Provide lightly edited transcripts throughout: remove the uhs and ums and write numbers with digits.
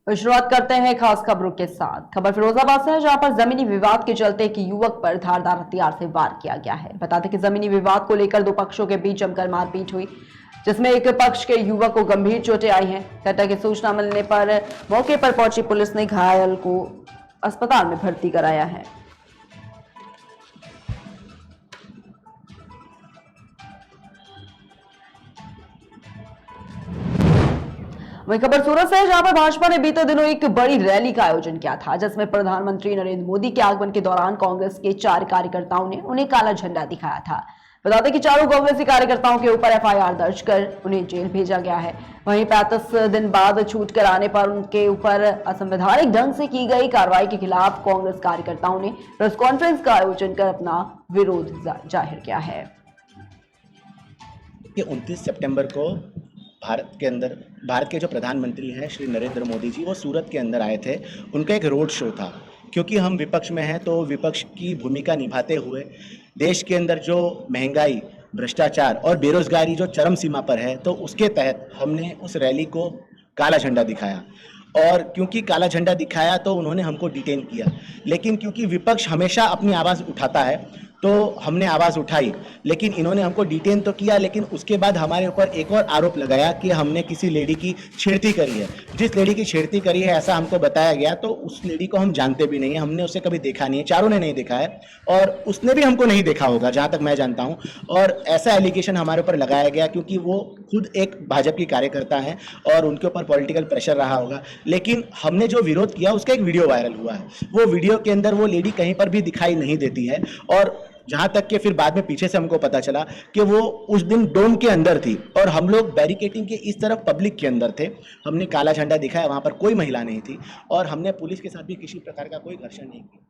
तो शुरुआत करते हैं खास खबरों के साथ। खबर फिरोजाबाद से है, जहां पर जमीनी विवाद के चलते एक युवक पर धारदार हथियार से वार किया गया है। बता दें कि जमीनी विवाद को लेकर दो पक्षों के बीच जमकर मारपीट हुई, जिसमें एक पक्ष के युवक को गंभीर चोटें आई हैं। घटना की सूचना मिलने पर मौके पर पहुंची पुलिस ने घायल को अस्पताल में भर्ती कराया है। वहीं खबर सूरत से है, जहां पर भाजपा ने बीते दिनों एक बड़ी रैली का आयोजन किया था, जिसमें प्रधानमंत्री नरेंद्र मोदी के आगमन के दौरान कांग्रेस के 4 कार्यकर्ताओं ने उन्हें काला झंडा दिखाया था। बता दें कि चारों कांग्रेसी कार्यकर्ताओं के ऊपर एफआईआर दर्ज कर उन्हें जेल भेजा गया है। वहीं 35 दिन बाद छूट कर आने पर उनके ऊपर असंवैधानिक ढंग से की गई कार्रवाई के खिलाफ कांग्रेस कार्यकर्ताओं ने प्रेस कॉन्फ्रेंस का आयोजन कर अपना विरोध जाहिर किया है। 29 सितंबर को भारत के जो प्रधानमंत्री हैं श्री नरेंद्र मोदी जी, वो सूरत के अंदर आए थे। उनका एक रोड शो था। क्योंकि हम विपक्ष में हैं तो विपक्ष की भूमिका निभाते हुए देश के अंदर जो महंगाई, भ्रष्टाचार और बेरोजगारी जो चरम सीमा पर है, तो उसके तहत हमने उस रैली को काला झंडा दिखाया। और क्योंकि काला झंडा दिखाया तो उन्होंने हमको डिटेन किया। लेकिन क्योंकि विपक्ष हमेशा अपनी आवाज़ उठाता है तो हमने आवाज़ उठाई, लेकिन इन्होंने हमको डिटेन तो किया, लेकिन उसके बाद हमारे ऊपर एक और आरोप लगाया कि हमने किसी लेडी की छेड़ती करी है। जिस लेडी की छेड़ती करी है ऐसा हमको बताया गया, तो उस लेडी को हम जानते भी नहीं है, हमने उसे कभी देखा नहीं है, चारों ने नहीं देखा है और उसने भी हमको नहीं देखा होगा जहाँ तक मैं जानता हूँ। और ऐसा एलिगेशन हमारे ऊपर लगाया गया क्योंकि वो खुद एक भाजपा की कार्यकर्ता हैं और उनके ऊपर पॉलिटिकल प्रेशर रहा होगा। लेकिन हमने जो विरोध किया उसका एक वीडियो वायरल हुआ है। वो वीडियो के अंदर वो लेडी कहीं पर भी दिखाई नहीं देती है और जहाँ तक कि फिर बाद में पीछे से हमको पता चला कि वो उस दिन डोम के अंदर थी और हम लोग बैरिकेटिंग के इस तरफ पब्लिक के अंदर थे। हमने काला झंडा दिखाया, वहाँ पर कोई महिला नहीं थी और हमने पुलिस के साथ भी किसी प्रकार का कोई घर्षण नहीं किया।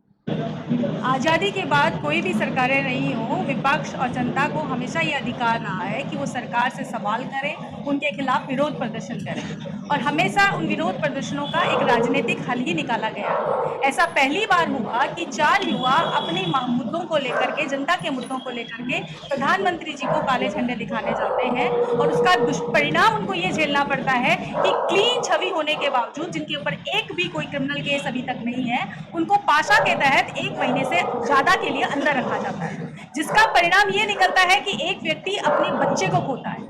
आज़ादी के बाद कोई भी सरकारें नहीं हो, विपक्ष और जनता को हमेशा ये अधिकार रहा है कि वो सरकार से सवाल करें, उनके खिलाफ विरोध प्रदर्शन करें और हमेशा उन विरोध प्रदर्शनों का एक राजनीतिक हल ही निकाला गया। ऐसा पहली बार हुआ कि 4 युवा अपने मुद्दों को लेकर के, जनता के मुद्दों को लेकर के प्रधानमंत्री जी को काले झंडे दिखाने जाते हैं और उसका दुष्परिणाम उनको ये झेलना पड़ता है कि क्लीन छवि होने के बावजूद, जिनके ऊपर एक भी कोई क्रिमिनल केस अभी तक नहीं है, उनको पाशा के तहत 1 महीने से ज्यादा के लिए अंदर रखा जाता है, जिसका परिणाम ये निकलता है कि एक व्यक्ति अपने बच्चे को खोता है,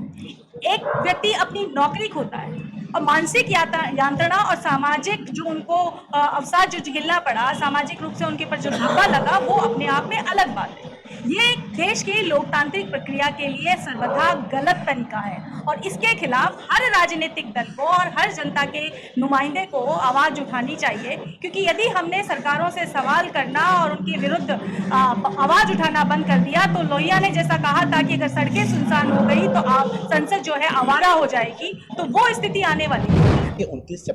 एक व्यक्ति अपनी नौकरी खोता है और मानसिक यंत्रणा और सामाजिक जो उनको अवसाद जो झेलना पड़ा, सामाजिक रूप से उनके पर जो धब्बा लगा, वो अपने आप में अलग बात है। ये देश की लोकतांत्रिक प्रक्रिया के लिए सर्वथा गलत तरीका है और इसके खिलाफ हर राजनीतिक दल को और हर जनता के नुमाइंदे को आवाज उठानी चाहिए। क्योंकि यदि हमने सरकारों से सवाल करना और उनके विरुद्ध आवाज उठाना बंद कर दिया तो लोहिया ने जैसा कहा था कि अगर सड़कें सुनसान हो गई तो संसद जो है आवारा हो जाएगी, तो वो स्थिति आने वाली है। 29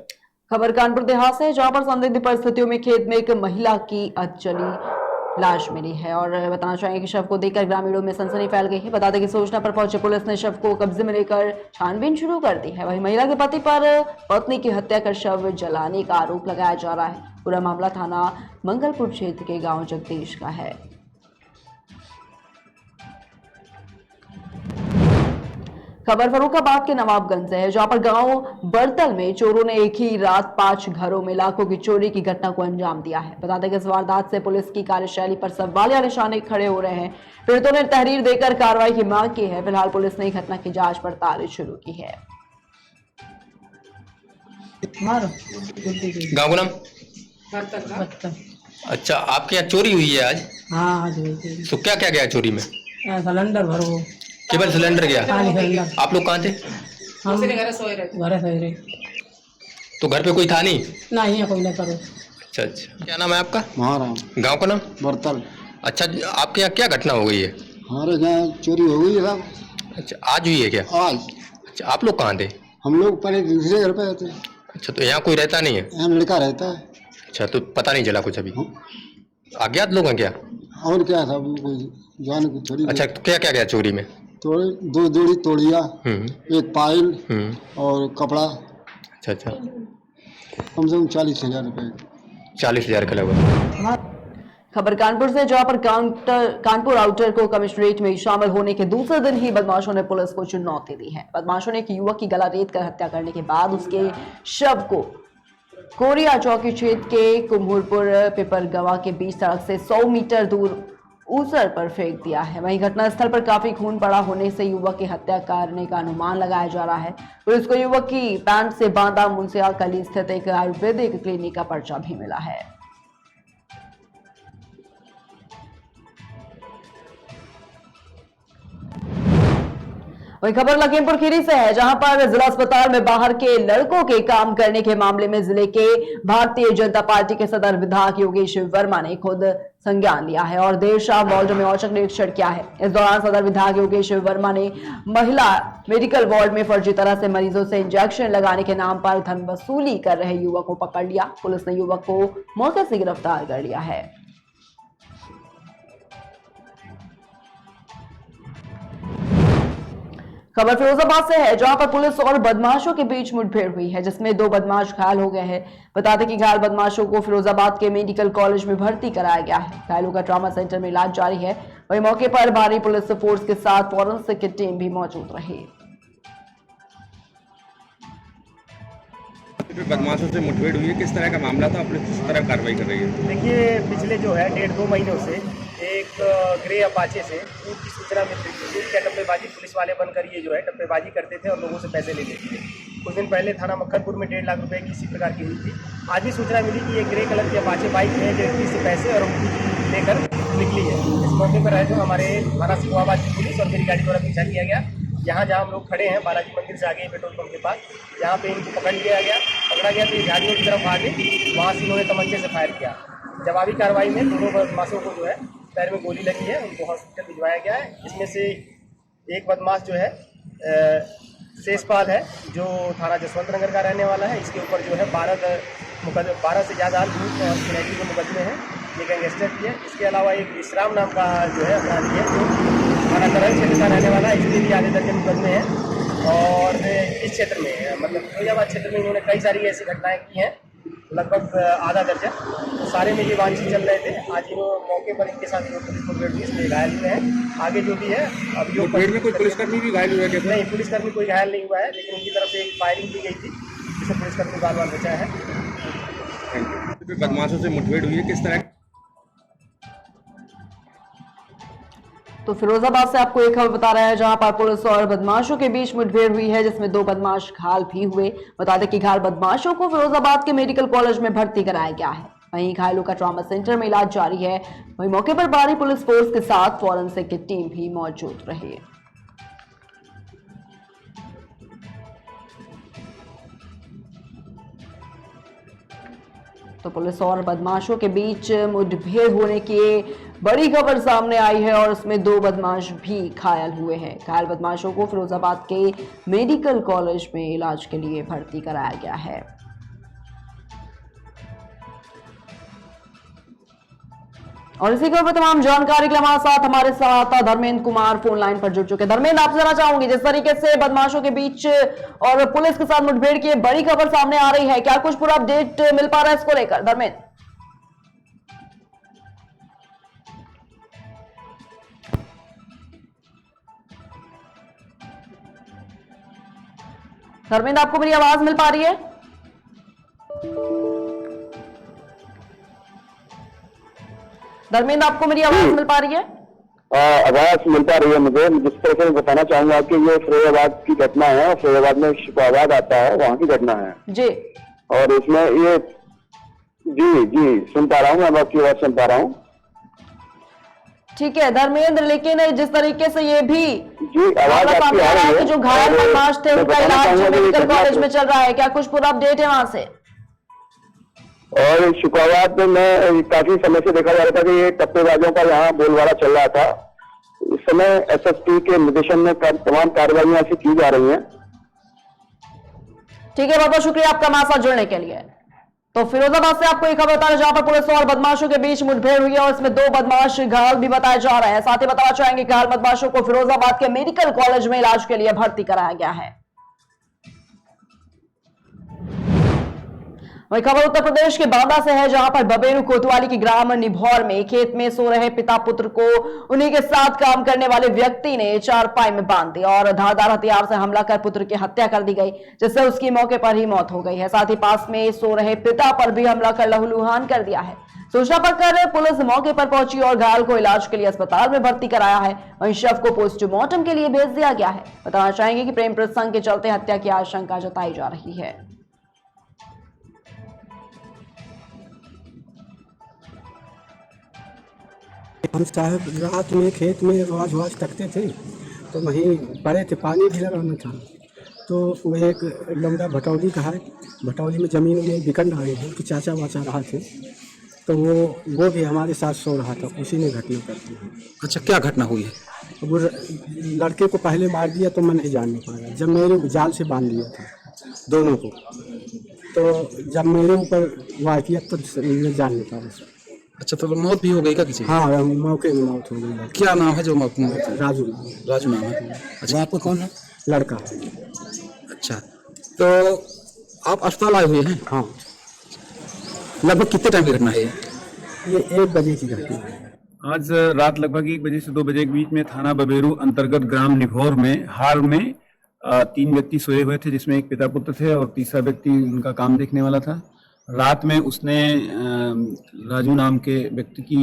खबर कानपुर देहात से, जहां पर संदिग्ध परिस्थितियों में खेत में एक महिला की अधजली लाश मिली है और बताना चाहेंगे कि शव को देखकर ग्रामीणों में सनसनी फैल गई है। बता दें कि सूचना पर पहुंचे पुलिस ने शव को कब्जे में लेकर छानबीन शुरू कर दी है। वहीं महिला के पति पर पत्नी की हत्या कर शव जलाने का आरोप लगाया जा रहा है। पूरा मामला थाना मंगलपुर क्षेत्र के गांव जगदीश का है। खबर फर्रुखाबाद के नवाबगंज से है, जहां पर गांव बरतल में चोरों ने एक ही रात 5 घरों में लाखों की चोरी की घटना को अंजाम दिया है। बता दें कि इस वारदात से पुलिस की कार्यशैली पर सवालिया निशाने खड़े हो रहे हैं। पीड़ितों ने तहरीर देकर कार्रवाई की मांग की है। फिलहाल पुलिस ने घटना की जांच पड़ताल शुरू की है। गाँव का नाम? अच्छा, आपके यहाँ चोरी हुई है आज? हाँ, आज हुई थी। तो क्या क्या गया चोरी में? सिलेंडर भरो। केवल सिलेंडर गया? आप लोग कहाँ थे? हम घर सोए रहे। तो घर पे कोई था नहीं? नहीं, कोई ना करो। अच्छा अच्छा, क्या नाम है आपका? महाराम। गांव का नाम? बरतल। अच्छा, आपके यहाँ क्या घटना हो गई है? हमारे यहाँ चोरी हो गई है साहब। अच्छा, आज हुई है क्या? आज। अच्छा, आप लोग कहाँ थे? हम लोग पहले दूसरे घर पे रहते। अच्छा, तो यहाँ कोई रहता नहीं है? यहाँ लड़का रहता है। अच्छा, तो पता नहीं चला कुछ अभी? अज्ञात लोग हैं क्या? और क्या साहब, कोई जान की चोरी। अच्छा, तो क्या क्या गया चोरी में? तो 2 जोड़ी तोड़िया, एक पायल और कपड़ा। अच्छा अच्छा, कम से कम 40,000 रुपये। 40,000 का लगभग। खबर कानपुर से, जहां पर कानपुर आउटर को कमिश्नरेट में शामिल होने के दूसरे दिन ही बदमाशों ने पुलिस को चुनौती दी है। बदमाशों ने एक युवक की गला रेत कर हत्या करने के बाद उसके शव को कोरिया चौकी क्षेत्र के कुम्हरपुर पिपरगवा के बीच सड़क से 100 मीटर दूर ऊसर पर फेंक दिया है। वहीं घटनास्थल पर काफी खून पड़ा होने से युवक की हत्या करने का अनुमान लगाया जा रहा है। पुलिस को युवक की पैंट से बांधा मुंसिया कली स्थित एक आयुर्वेदिक क्लिनिक का पर्चा भी मिला है। वही खबर लखीमपुर खीरी से है, जहां पर जिला अस्पताल में बाहर के लड़कों के काम करने के मामले में जिले के भारतीय जनता पार्टी के सदर विधायक योगेश वर्मा ने खुद संज्ञान लिया है और देर शाम वार्ड में औचक निरीक्षण किया है। इस दौरान सदर विधायक योगेश वर्मा ने महिला मेडिकल वार्ड में फर्जी तरह से मरीजों से इंजेक्शन लगाने के नाम पर धन वसूली कर रहे युवक को पकड़ लिया। पुलिस ने युवक को मौके से गिरफ्तार कर लिया है। खबर फिरोजाबाद से है, जहां पर पुलिस और बदमाशों के बीच मुठभेड़ हुई है, जिसमें 2 बदमाश घायल हो गए हैं। बता दें कि घायल बदमाशों को फिरोजाबाद के मेडिकल कॉलेज में भर्ती कराया गया है। घायलों का ट्रॉमा सेंटर में इलाज जारी है। वहीं मौके पर भारी पुलिस फोर्स के साथ फॉरेंसिक की टीम भी मौजूद रही। बदमाशों से मुठभेड़ हुई है, किस तरह का मामला था, पुलिस किस तरह कार्रवाई कर रही है? देखिए, पिछले जो है 1.5-2 महीनों से एक ग्रे अपाचे से लूट की सूचना मिल रही थी। लूट क्या टप्पेबाजी, पुलिस वाले बनकर ये जो है टप्पेबाजी करते थे और लोगों से पैसे ले लेते थे। कुछ दिन पहले थाना मक्खनपुर में 1.5 लाख रुपए की इसी प्रकार की हुई थी। आज भी सूचना मिली कि ये ग्रे कलर की अपाचे बाइक में एक व्यक्ति से पैसे और लेकर निकली है। इस मौके पर है जो हमारे थाना सिंहाबाद की पुलिस और मेरी गाड़ी द्वारा पीछा किया गया। यहाँ जहाँ हम लोग खड़े हैं बालाजी मंदिर से आगे पेट्रोल पंप के पास, यहाँ पे इनको पकड़ा गया तो ये झाड़ियों की तरफ आगे वहाँ से इन्होंने तमंचे से फायर किया। जवाबी कार्रवाई में दोनों बदमाशों को जो है पैर में गोली लगी है, उनको हॉस्पिटल भिजवाया गया है। इसमें से एक बदमाश जो है शेषपाल है, जो थाना जसवंत नगर का रहने वाला है। इसके ऊपर जो है 12 से ज़्यादा लूट और किडनैपिंग के मुकदमे हैं, ये गैंगस्टर की है। इसके अलावा एक विश्राम नाम का जो है अपराधी है, जो थाना तरह क्षेत्र का रहने वाला है, इसके भी आधे दर्जन मुकदमे हैं। और इस क्षेत्र में मतलब फिरोजाबाद क्षेत्र में इन्होंने कई सारी ऐसी घटनाएं की हैं, लगभग आधा दर्जन। तो सारे में ये वांछित चल रहे थे। आज इन्होंने मौके पर इनके साथ पुलिस मुठभेड़ हुई, इसमें घायल हुए हैं। आगे जो भी है अभी मुठभेड़ में कोई पुलिसकर्मी भी घायल हुआ है? नहीं, पुलिसकर्मी कोई घायल नहीं हुआ है, लेकिन उनकी तरफ से एक फायरिंग की गई थी, जिससे पुलिसकर्मी बाल बाल बचा है। बदमाशों से मुठभेड़ हुई है, किस तरह? तो फिरोजाबाद से आपको एक खबर बता रहा है, जहां पर पुलिस और बदमाशों के बीच मुठभेड़ हुई है, जिसमें 2 बदमाश घायल भी हुए। बता दें कि घायल बदमाशों को फिरोजाबाद के मेडिकल कॉलेज में भर्ती कराया गया है। वहीं घायलों का ट्रॉमा सेंटर में इलाज जारी है। वहीं मौके पर भारी पुलिस फोर्स के साथ फॉरेंसिक की टीम भी मौजूद रही। तो पुलिस और बदमाशों के बीच मुठभेड़ होने की बड़ी खबर सामने आई है और उसमें 2 बदमाश भी घायल हुए हैं। घायल बदमाशों को फिरोजाबाद के मेडिकल कॉलेज में इलाज के लिए भर्ती कराया गया है। और इसी खबर पर तमाम जानकारी के लिए हमारे साथ धर्मेंद्र कुमार फोन लाइन पर जुड़ चुके हैं। धर्मेंद्र, आपसे जानना चाहूंगी, जिस तरीके से बदमाशों के बीच और पुलिस के साथ मुठभेड़ की बड़ी खबर सामने आ रही है, क्या कुछ पूरा अपडेट मिल पा रहा है इसको लेकर? धर्मेंद्र धर्मेंद्र, आपको मेरी आवाज मिल पा रही है? धर्मेंद्र, आपको मेरी आवाज मिल पा रही है? आवाज मिल पा रही है मुझे। जिस तरह से बताना चाहूंगा कि ये फिरोजाबाद की घटना है, फिरोजाबाद में शिकाबाद आता है, वहाँ की घटना है जी। और इसमें ये जी सुन पा रहा हूँ, मैं आपकी आवाज सुन पा रहा हूँ। ठीक है धर्मेंद्र, लेकिन जिस तरीके से ये भी जी आवाज आपकी आ रही है, जो घायल बदमाश थे उनका इलाज मेडिकल कॉलेज में चल रहा है, क्या कुछ पूरा अपडेट है वहां से? और शिकाबाद में काफी समय से देखा जा रहा था कि ये टप्पेबाजों का यहाँ बोलबाला चल रहा था। इस समय एसएसपी के निर्देशन में तमाम कार्रवाइयां ऐसी की जा रही हैं। ठीक है, बहुत बहुत शुक्रिया आपका हमारे साथ जुड़ने के लिए। तो फिरोजाबाद से आपको एक खबर बता रहे जहां पर पुलिस और बदमाशों के बीच मुठभेड़ हुई है और इसमें 2 बदमाश घायल भी बताया जा रहा है। साथ ही बताना चाहेंगे घायल बदमाशों को फिरोजाबाद के मेडिकल कॉलेज में इलाज के लिए भर्ती कराया गया है। वही खबर उत्तर प्रदेश के बांदा से है, जहां पर बबेरू कोतवाली के ग्राम निभौर में खेत में सो रहे पिता पुत्र को उन्हीं के साथ काम करने वाले व्यक्ति ने चारपाई में बांध दिया और धारदार हथियार से हमला कर पुत्र की हत्या कर दी गई, जिससे उसकी मौके पर ही मौत हो गई है। साथ ही पास में सो रहे पिता पर भी हमला कर लहूलुहान कर दिया है। सूचना पर पुलिस मौके पर पहुंची और घायल को इलाज के लिए अस्पताल में भर्ती कराया है। वहीं शव को पोस्टमार्टम के लिए भेज दिया गया है। बताना चाहेंगे कि प्रेम प्रसंग के चलते हत्या की आशंका जताई जा रही है। हम साहब रात में खेत में आवाज वाज तकते थे तो वहीं पड़े थे, पानी भी लगाना था। तो वो एक लौंडा भटौली का है, भटौली में ज़मीन में बिकन रहे हैं कि चाचा वाचा रहा थे, तो वो भी हमारे साथ सो रहा था, उसी ने घटना कर दी। अच्छा, क्या घटना हुई है? वो लड़के को पहले मार दिया तो मैं नहीं जान नहीं पाया, जब मेरे जाल से बांध लिया था दोनों को, तो जब मेरे ऊपर वार किया तो मैं जान नहीं पाया। अच्छा, तो मौत भी हो गई क्या किसी? हाँ, मौके में मौत हो गई। क्या नाम है जो मौत? राजू नाम है। अच्छा, आपका कौन है? लड़का। अच्छा, तो आप अस्पताल आए हुए हैं? हाँ। लगभग कितने टाइम की घटना है ये 1 बजे की घटना है। आज रात लगभग 1 बजे से 2 बजे के बीच में थाना बबेरू अंतर्गत ग्राम निभौर में हाल में 3 व्यक्ति सोए हुए थे, जिसमें एक पिता पुत्र थे और तीसरा व्यक्ति उनका काम देखने वाला था। रात में उसने राजू नाम के व्यक्ति की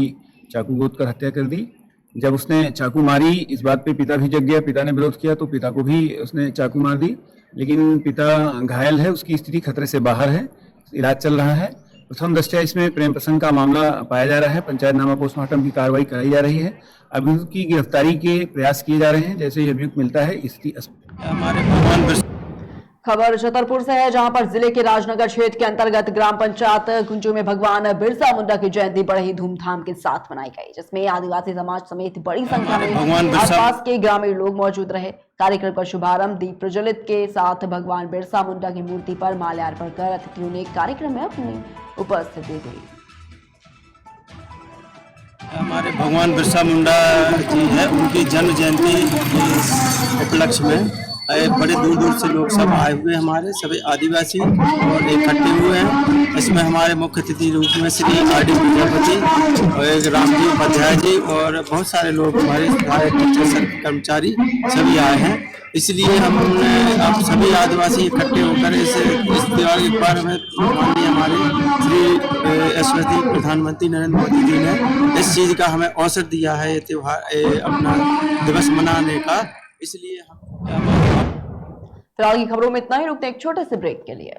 चाकू गोद कर हत्या कर दी। जब उसने चाकू मारी, इस बात पे पिता भी जग गया, पिता ने विरोध किया तो पिता को भी उसने चाकू मार दी, लेकिन पिता घायल है, उसकी स्थिति खतरे से बाहर है, इलाज चल रहा है। प्रथम दृष्टया इसमें प्रेम प्रसंग का मामला पाया जा रहा है। पंचायतनामा पोस्टमार्टम की कार्रवाई कराई जा रही है। अभियुक्त की गिरफ्तारी के प्रयास किए जा रहे हैं। जैसे ही अभियुक्त मिलता है स्थिति खबर छतरपुर से है, जहां पर जिले के राजनगर क्षेत्र के अंतर्गत ग्राम पंचायत गुंजू में भगवान बिरसा मुंडा की जयंती बड़े ही धूमधाम के साथ मनाई गई, जिसमें आदिवासी समाज समेत बड़ी संख्या में आसपास के ग्रामीण लोग मौजूद रहे। कार्यक्रम का शुभारंभ दीप प्रज्वलित के साथ भगवान बिरसा मुंडा की मूर्ति पर माल्यार्पण कर अतिथियों ने कार्यक्रम में अपनी उपस्थिति दी। हमारे भगवान बिरसा मुंडा जी है, उनकी जन्म जयंती के उपलक्ष्य में बड़े दूर दूर से लोग सब आए हुए, हमारे सभी आदिवासी और इकट्ठे हुए हैं। इसमें हमारे मुख्य अतिथि रूप में श्री आर.डी. प्रजापति और एक रामजी उपाध्याय जी और बहुत सारे लोग हमारे टीचर कर्मचारी सभी आए हैं। इसलिए हमने अब सभी आदिवासी इकट्ठे होकर इस त्योहार के बारे में माननीय हमारे श्री यशस्वी प्रधानमंत्री नरेंद्र मोदी जी ने इस चीज़ का हमें अवसर दिया है, ये त्योहार अपना दिवस मनाने का। इसलिए हम फिलहाल की खबरों में इतना ही, रुकते हैं एक छोटे से ब्रेक के लिए।